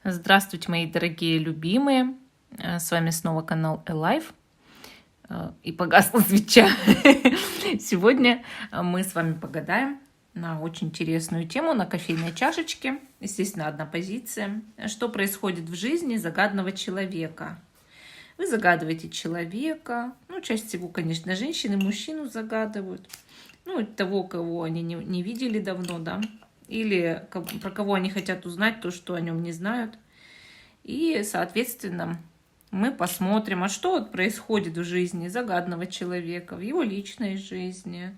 Здравствуйте, мои дорогие любимые. С вами снова канал Alive. И погасла свеча. Сегодня мы с вами погадаем на очень интересную тему, на кофейной чашечке. Естественно, одна позиция. Что происходит в жизни загадного человека? Вы загадываете человека. Чаще всего, конечно, женщины, мужчину загадывают. Того, кого они не видели давно, да. Или про кого они хотят узнать то, что о нем не знают. И, соответственно, мы посмотрим, а что происходит в жизни загадного человека, в его личной жизни,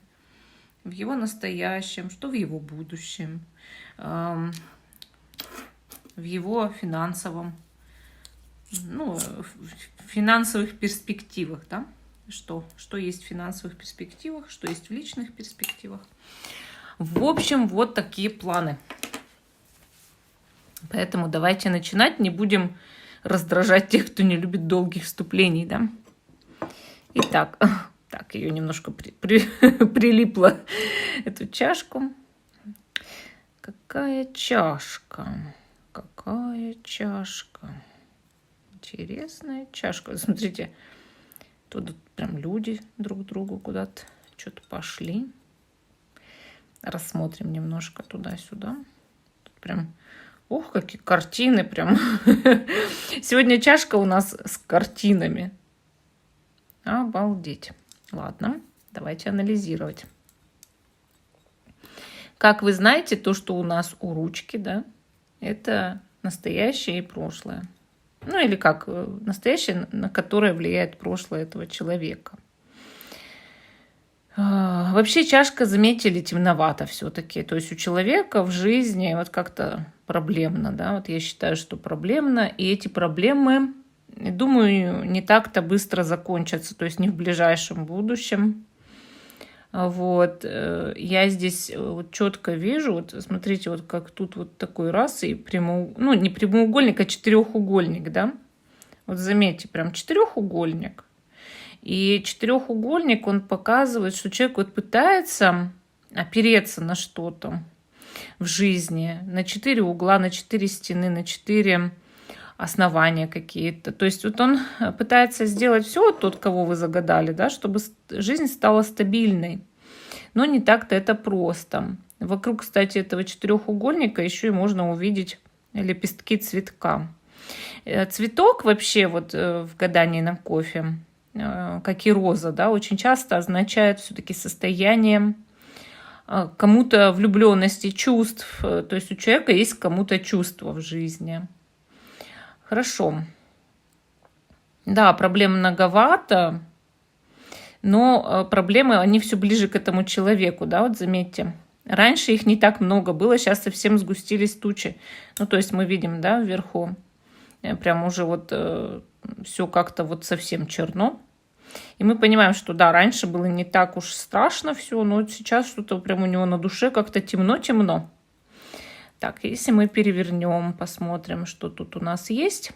в его настоящем, что в его будущем, в его финансовом, в финансовых перспективах, да? Что есть в финансовых перспективах, что есть в личных перспективах. В общем, вот такие планы. Поэтому давайте начинать. Не будем раздражать тех, кто не любит долгих вступлений, да? Итак, ее немножко прилипла, эту чашку. Какая чашка? Интересная чашка. Смотрите, тут прям люди друг к другу куда-то что-то пошли. Рассмотрим немножко туда-сюда. Тут прям, какие картины прям. Сегодня чашка у нас с картинами. Обалдеть. Ладно, давайте анализировать. Как вы знаете, то, что у нас у ручки, да, это настоящее и прошлое. Или как настоящее, на которое влияет прошлое этого человека. Вообще чашка, заметили, темновато все-таки. То есть у человека в жизни вот как-то проблемно, да. Вот я считаю, что проблемно. И эти проблемы, думаю, не так-то быстро закончатся. То есть не в ближайшем будущем. Вот. Я здесь вот четко вижу, вот смотрите, вот как тут вот такой раз и не прямоугольник, а четырехугольник, да. Вот заметьте, прям четырехугольник. И четырехугольник, он показывает, что человек вот пытается опереться на что-то в жизни, на 4 угла, на 4 стены, на 4 основания какие-то. То есть вот он пытается сделать все, тот, кого вы загадали, да, чтобы жизнь стала стабильной. Но не так-то это просто. Вокруг, кстати, этого четырехугольника еще и можно увидеть лепестки цветка. Цветок вообще вот в гадании на кофе, как и роза, да, очень часто означает все-таки состояние кому-то влюбленности, чувств. То есть у человека есть к кому-то чувства в жизни. Хорошо. Да, проблем многовато, но проблемы, они все ближе к этому человеку, да, вот заметьте. Раньше их не так много было, сейчас совсем сгустились тучи. То есть мы видим, да, вверху прям уже вот все как-то вот совсем черно. И мы понимаем, что да, раньше было не так уж страшно все, но сейчас что-то прям у него на душе как-то темно-темно. Так, если мы перевернем, посмотрим, что тут у нас есть.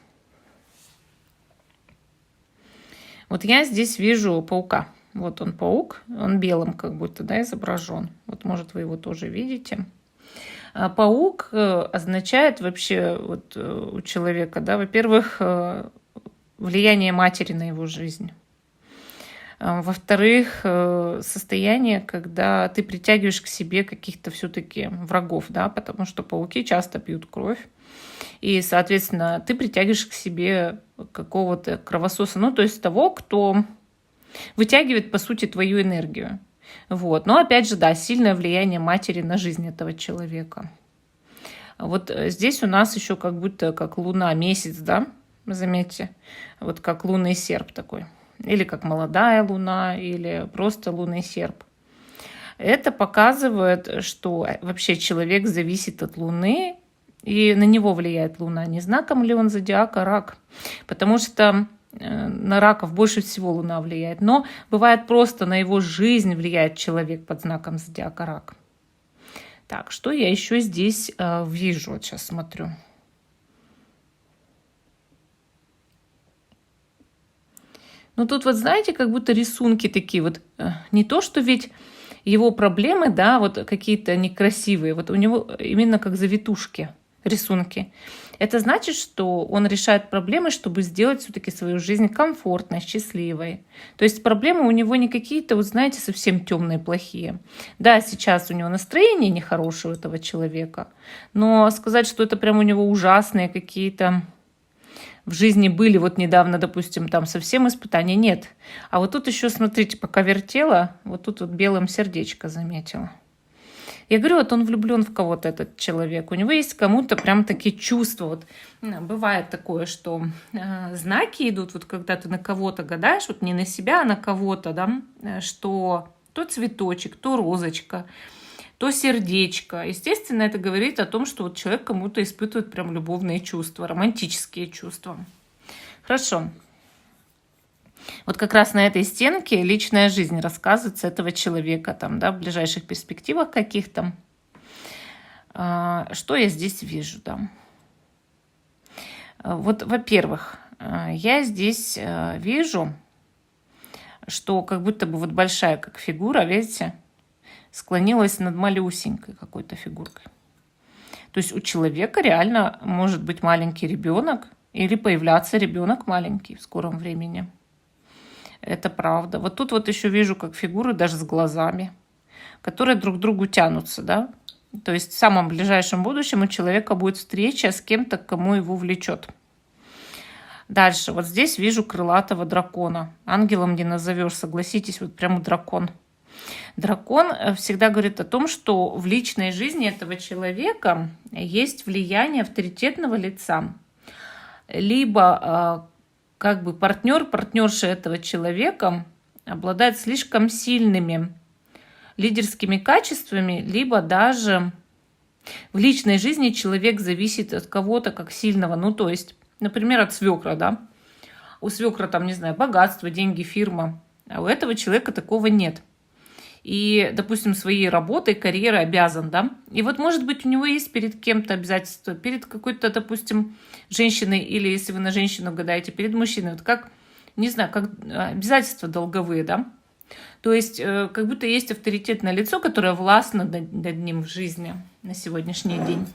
Вот я здесь вижу паука. Вот он паук, он белым как будто, да, изображен. Вот, может, вы его тоже видите. Паук означает вообще вот у человека, да, во-первых, влияние матери на его жизнь. Во-вторых, состояние, когда ты притягиваешь к себе каких-то все-таки врагов, да, потому что пауки часто пьют кровь. И, соответственно, ты притягиваешь к себе какого-то кровососа, то есть того, кто вытягивает, по сути, твою энергию. Вот. Но, опять же, да, сильное влияние матери на жизнь этого человека. Вот здесь у нас еще как будто как луна, месяц, да, заметьте, вот как лунный серп такой. Или как молодая луна, или просто лунный серп. Это показывает, что вообще человек зависит от Луны, и на него влияет Луна. Не знаком ли он зодиака Рак? Потому что на раков больше всего Луна влияет. Но бывает просто на его жизнь влияет человек под знаком зодиака Рак. Так, что я еще здесь вижу? Вот сейчас смотрю. Тут вот, знаете, как будто рисунки такие вот. Не то, что ведь его проблемы, да, вот какие-то некрасивые. Вот у него именно как завитушки. рисунки, это значит, что он решает проблемы, чтобы сделать все-таки свою жизнь комфортной, счастливой. То есть проблемы у него не какие-то, вот знаете, совсем темные, плохие. Да, сейчас у него настроение нехорошее у этого человека, но сказать, что это прям у него ужасные какие-то в жизни были, вот недавно, допустим, там совсем испытания, нет. А вот тут еще, смотрите, пока вертела, вот тут вот белым сердечко заметила. Я говорю, вот он влюблен в кого-то, этот человек. У него есть кому-то прям такие чувства. Вот бывает такое, что знаки идут, вот когда ты на кого-то гадаешь, вот не на себя, а на кого-то, да, что то цветочек, то розочка, то сердечко. Естественно, это говорит о том, что вот человек кому-то испытывает прям любовные чувства, романтические чувства. Хорошо. Вот как раз на этой стенке личная жизнь рассказывается этого человека там, да, в ближайших перспективах каких-то. Что я здесь вижу, да? Вот, во-первых, я здесь вижу, что как будто бы вот большая как фигура, видите, склонилась над малюсенькой какой-то фигуркой. То есть у человека реально может быть маленький ребенок или появляться ребенок маленький в скором времени. Это правда. Вот тут вот еще вижу, как фигуры даже с глазами, которые друг к другу тянутся, да. То есть в самом ближайшем будущем у человека будет встреча с кем-то, к кому его влечет. Дальше. Вот здесь вижу крылатого дракона. Ангелом не назовешь, согласитесь, вот прямо дракон. Дракон всегда говорит о том, что в личной жизни этого человека есть влияние авторитетного лица. Либо как бы партнерша этого человека обладает слишком сильными лидерскими качествами, либо даже в личной жизни человек зависит от кого-то как сильного. Ну, то есть, например, от свекра, да. У свекра там, не знаю, богатство, деньги, фирма. А у этого человека такого нет. И, допустим, своей работой, карьерой обязан, да. И вот, может быть, у него есть перед кем-то обязательства, перед какой-то, допустим, женщиной, или если вы на женщину гадаете, перед мужчиной, вот как, не знаю, как обязательства долговые, да. То есть, как будто есть авторитетное лицо, которое властно над ним в жизни на сегодняшний день.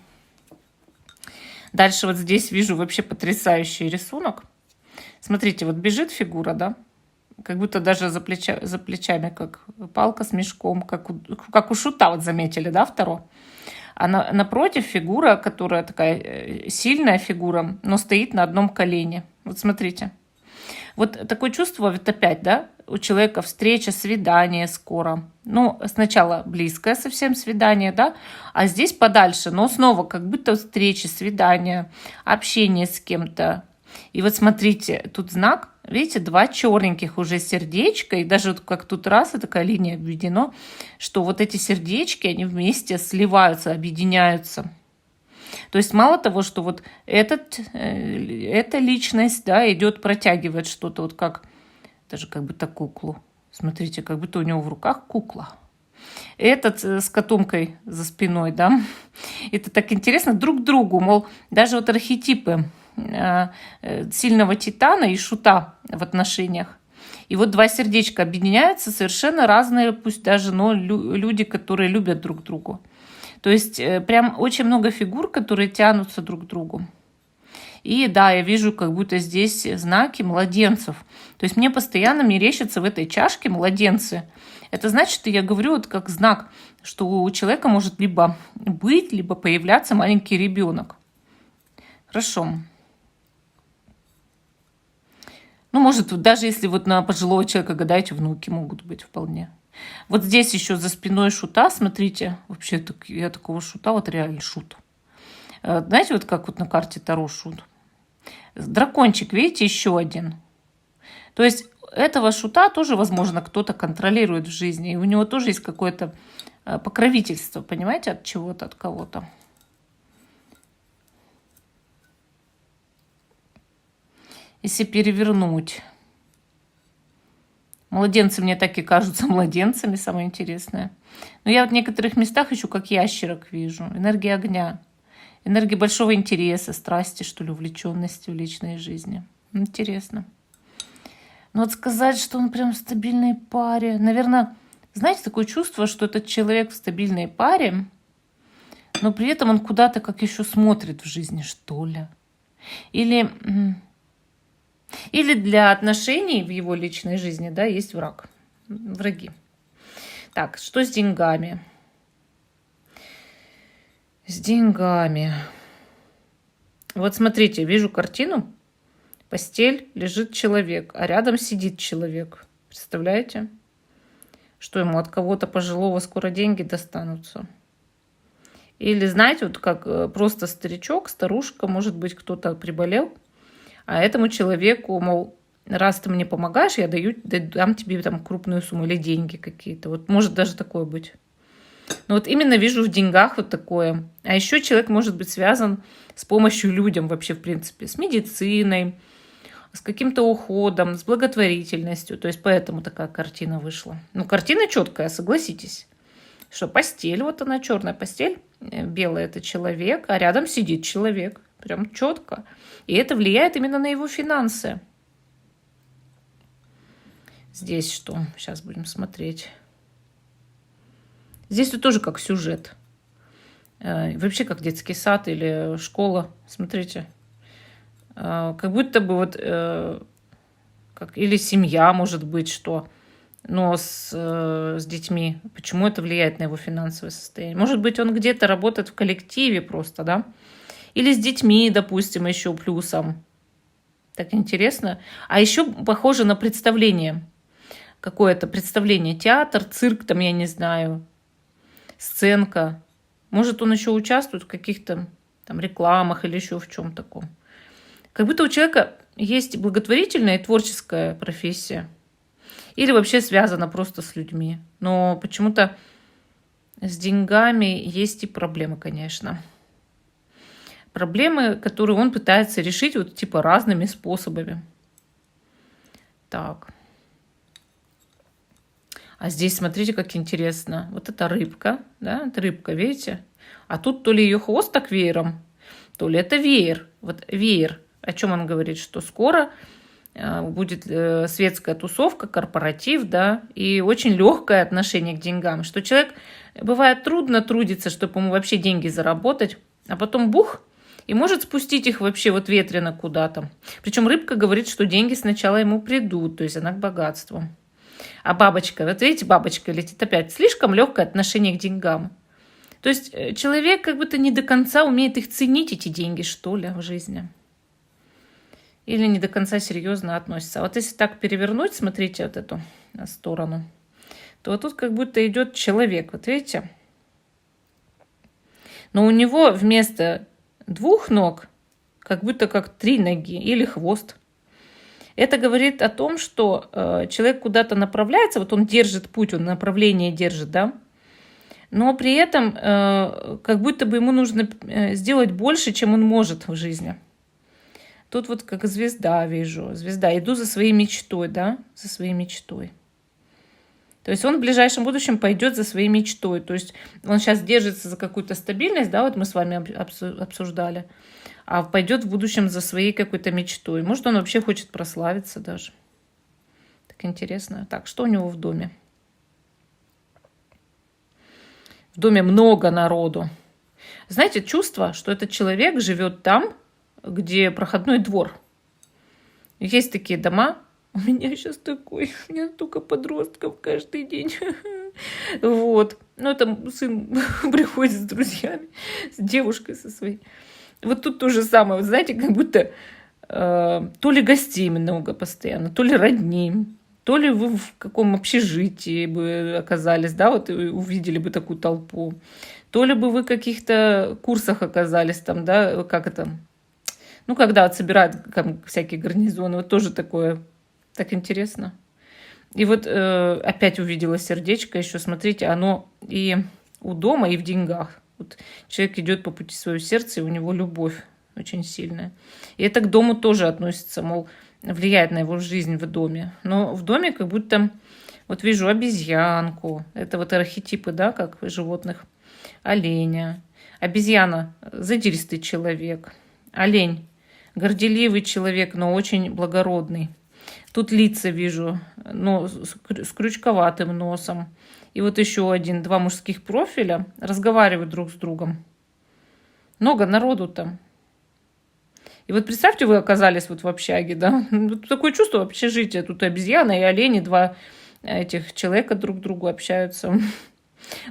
Дальше вот здесь вижу вообще потрясающий рисунок. Смотрите, вот бежит фигура, да. Как будто даже за плечами, как палка с мешком, как у шута, вот заметили, да, второго. А напротив фигура, которая такая сильная фигура, но стоит на одном колене. Вот смотрите. Вот такое чувство, вот опять, да, у человека встреча, свидание скоро. Ну, сначала близкое совсем свидание, да, а здесь подальше, но снова как будто встреча, свидание, общение с кем-то. И вот смотрите, тут знак, видите, два черненьких уже сердечка, и даже вот как тут раз и такая линия обведена, что вот эти сердечки, они вместе сливаются, объединяются. То есть мало того, что вот эта личность, да, идет, протягивает что-то, вот как, даже как будто куклу. Смотрите, как будто у него в руках кукла. Этот с котомкой за спиной, да. Это так интересно друг другу, мол, даже вот архетипы сильного титана и шута в отношениях. И вот два сердечка объединяются, совершенно разные, пусть даже, но люди, которые любят друг друга. То есть прям очень много фигур, которые тянутся друг к другу. И да, я вижу как будто здесь знаки младенцев. То есть мне постоянно мерещатся в этой чашке младенцы. Это значит, что я говорю вот как знак, что у человека может либо быть, либо появляться маленький ребенок. Хорошо. Ну, может, даже если вот на пожилого человека гадаете, внуки могут быть вполне. Вот здесь еще за спиной шута, смотрите, вообще я такого шута, вот реально шут. Знаете, вот как вот на карте Таро шут. Дракончик, видите, еще один. То есть этого шута тоже, возможно, кто-то контролирует в жизни, и у него тоже есть какое-то покровительство, понимаете, от чего-то, от кого-то. Если перевернуть. Младенцы мне так и кажутся младенцами, самое интересное. Но я вот в некоторых местах еще как ящерок вижу. Энергия огня. Энергия большого интереса, страсти, что ли, увлеченности в личной жизни. Интересно. Но вот сказать, что он прям в стабильной паре. Наверное, знаете, такое чувство, что этот человек в стабильной паре но при этом он куда-то как еще смотрит в жизни, что ли. Или, или для отношений в его личной жизни, да, есть враг, враги. Так, что с деньгами? С деньгами. Вот смотрите, вижу картину. Постель, лежит человек, а рядом сидит человек. Представляете? Что ему от кого-то пожилого скоро деньги достанутся. Или, знаете, вот как просто старичок, старушка, может быть, кто-то приболел, а этому человеку, мол, раз ты мне помогаешь, я дам тебе там крупную сумму или деньги какие-то. Вот может даже такое быть. Но вот именно вижу в деньгах вот такое. А еще человек может быть связан с помощью людям вообще, в принципе, с медициной, с каким-то уходом, с благотворительностью. То есть поэтому такая картина вышла. Ну, картина четкая, согласитесь. Что постель, вот она, черная постель, белая это человек, а рядом сидит человек. Прям четко. И это влияет именно на его финансы. Здесь что? Сейчас будем смотреть. Здесь вот тоже как сюжет. Вообще как детский сад или школа. Смотрите. Как будто бы вот... или семья, может быть, что... Но с детьми. Почему это влияет на его финансовое состояние? Может быть, он где-то работает в коллективе просто, да? Или с детьми, допустим, еще плюсом. Так интересно. А еще похоже на представление. Какое-то представление. Театр, цирк, там, я не знаю. Сценка. Может, он еще участвует в каких-то там рекламах или еще в чем таком. Как будто у человека есть благотворительная и творческая профессия. Или вообще связана просто с людьми. Но почему-то с деньгами есть и проблемы, конечно. Проблемы, которые он пытается решить вот типа разными способами. Так. А здесь смотрите, как интересно. Вот это рыбка, да, это рыбка, видите? А тут то ли ее хвост так веером, то ли это веер. Вот веер. О чем он говорит? Что скоро будет светская тусовка, корпоратив, да, и очень легкое отношение к деньгам. Что человек, бывает, трудно трудится, чтобы ему вообще деньги заработать, а потом бух, и может спустить их вообще вот ветрено куда-то. Причем рыбка говорит, что деньги сначала ему придут, то есть она к богатству. А бабочка, вот видите, бабочка летит опять. Слишком легкое отношение к деньгам. То есть человек как будто не до конца умеет их ценить, эти деньги, что ли, в жизни. Или не до конца серьезно относится. А вот если так перевернуть, смотрите вот эту сторону, то вот тут как будто идет человек, вот видите? Но у него вместо 2 ног как будто как 3 ноги или хвост. Это говорит о том, что человек куда-то направляется, вот он держит путь, он направление держит, да, но при этом как будто бы ему нужно сделать больше, чем он может в жизни. Тут вот как звезда вижу, звезда, иду за своей мечтой, да, за своей мечтой. То есть он в ближайшем будущем пойдет за своей мечтой, то есть он сейчас держится за какую-то стабильность, да, вот мы с вами обсуждали, а пойдет в будущем за своей какой-то мечтой. Может, он вообще хочет прославиться даже. Так интересно. Так, что у него в доме? В доме много народу. Знаете, чувство, что этот человек живет там, где проходной двор. Есть такие дома. У меня сейчас такой, у меня столько подростков каждый день. Вот. Ну, там сын приходит с друзьями, с девушкой со своей. Вот тут то же самое. Вот знаете, как будто то ли гостей много постоянно, то ли родни, то ли вы в каком общежитии бы оказались, да, вот и увидели бы такую толпу, то ли бы вы в каких-то курсах оказались там, да, как это, ну, когда вот собирают там всякие гарнизоны, вот тоже такое, так интересно. И вот опять увидела сердечко еще, смотрите, оно и у дома, и в деньгах. Вот человек идет по пути своего сердца, и у него любовь очень сильная. И это к дому тоже относится, мол, влияет на его жизнь в доме. Но в доме как будто, вот вижу обезьянку, это вот архетипы, да, как животных, оленя. Обезьяна, задиристый человек. Олень, горделивый человек, но очень благородный. Тут лица вижу, но с крючковатым носом. И вот еще 2 мужских профиля разговаривают друг с другом. Много народу там. И вот представьте, вы оказались вот в общаге, да? Вот такое чувство общежития. Тут обезьяна и олени, два этих человека друг к другу общаются.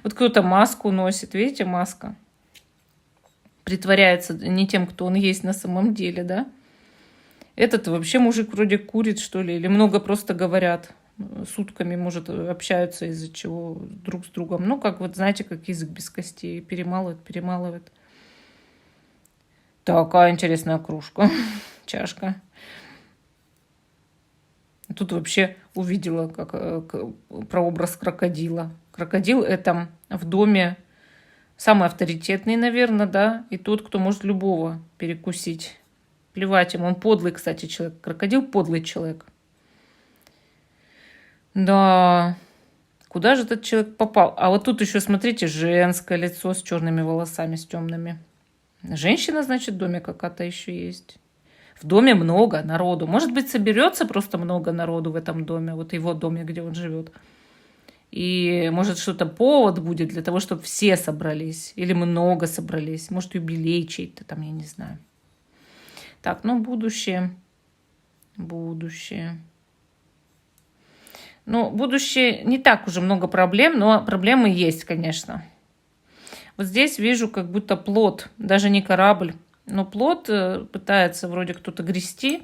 Вот кто-то маску носит, видите, маска. Притворяется не тем, кто он есть на самом деле, да? Этот вообще мужик вроде курит, что ли, или много просто говорят. Сутками, может, общаются из-за чего друг с другом. Ну, как вот, знаете, как язык без костей. Перемалывает. Такая интересная кружка, чашка. Тут вообще увидела как прообраз крокодила. Крокодил — это в доме самый авторитетный, наверное, да, и тот, кто может любого перекусить. Плевать ему. Он подлый, кстати, человек. Крокодил — подлый человек. Да, куда же этот человек попал? А вот тут еще, смотрите, женское лицо с черными волосами, с темными. Женщина, значит, в доме какая-то еще есть. В доме много народу. Может быть, соберется просто много народу в этом доме, вот его доме, где он живет. И может что-то повод будет для того, чтобы все собрались. Или много собрались. Может, юбилей чей-то там, я не знаю. Так, ну, будущее. Будущее. Ну, будущее не так уже много проблем, но проблемы есть, конечно. Вот здесь вижу как будто плот, даже не корабль, но плот пытается вроде кто-то грести.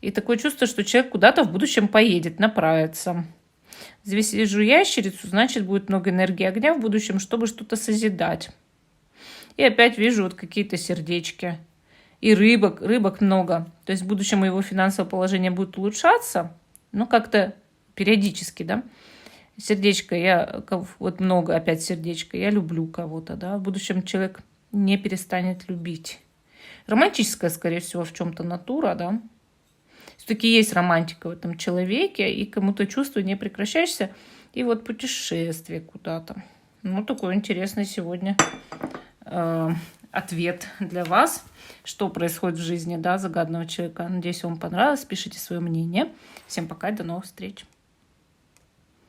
И такое чувство, что человек куда-то в будущем поедет, направится. Здесь вижу ящерицу, значит, будет много энергии огня в будущем, чтобы что-то созидать. И опять вижу вот какие-то сердечки. И рыбок много. То есть в будущем его финансовое положение будет улучшаться, но как-то периодически, да. Сердечко, вот много опять сердечко, я люблю кого-то, да. В будущем человек не перестанет любить. Романтическая, скорее всего, в чем-то натура, да. Все-таки есть романтика в этом человеке, и кому-то чувство не прекращаешься. И вот путешествие куда-то. Ну, такой интересный сегодня ответ для вас, что происходит в жизни, да, загаданного человека. Надеюсь, вам понравилось. Пишите свое мнение. Всем пока и до новых встреч.